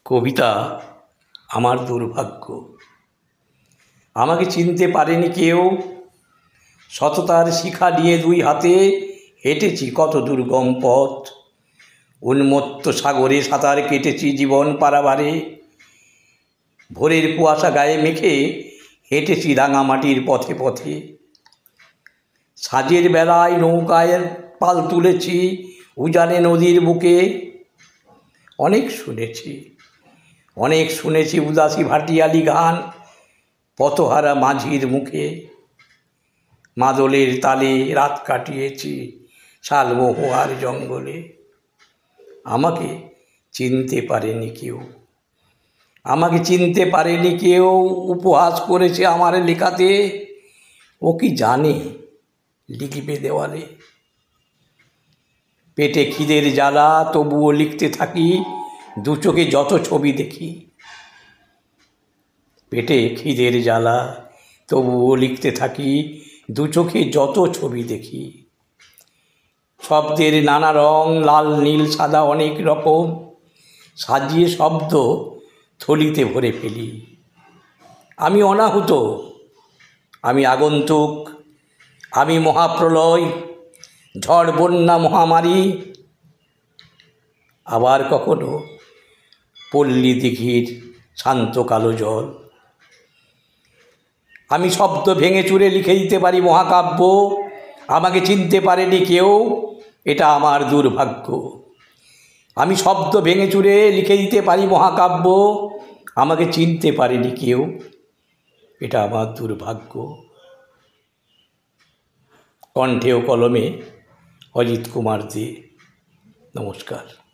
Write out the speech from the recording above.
কবিতা আমার দুর্ভাগ্য। আমাকে চিনতে পারেনি কেউ, সততার শিখা নিয়ে দুই হাতে হেঁটেছি কত দুর্গম পথ। উন্মত্ত সাগরে সাঁতার কেটেছি জীবন পারাবারে। ভোরের কুয়াশা গায়ে মেখে হেঁটেছি রাঙামাটির পথে পথে। সাঁঝের বেলায় নৌকায় পাল তুলেছি উজানে নদীর বুকে। অনেক শুনেছি উদাসী ভাটিয়ালি গান পথহারা মাঝির মুখে। মাদলের তালে রাত কাটিয়েছি শালমহুয়ার জঙ্গলে। আমাকে চিনতে পারেনি কেউ, উপহাস করেছে আমার লেখাতে। ও কি জানে লিখবে দেওয়ালে। পেটে খিদের জ্বালা তবুও লিখতে থাকি দু চোখে যত ছবি দেখি। পেটে খিদের জ্বালা তবুও লিখতে থাকি দু চোখে যত ছবি দেখি। শব্দের নানা রং, লাল নীল সাদা অনেক রকম, সাজিয়ে শব্দ থলিতে ভরে ফেলি। আমি অনাহুত, আমি আগন্তুক, আমি মহাপ্রলয়, ঝড় বন্যা মহামারী। আবার কখনো পল্লী দিঘির শান্ত কালো জল। আমি শব্দ ভেঙে চুরে লিখে দিতে পারি মহাকাব্য। আমাকে চিনতে পারেনি কেউ, এটা আমার দুর্ভাগ্য। আমি শব্দ ভেঙে চুরে লিখে দিতে পারি মহাকাব্য। আমাকে চিনতে পারেনি কেউ, এটা আমার দুর্ভাগ্য। কণ্ঠে ও কলমে অজিত কুমার দে। নমস্কার।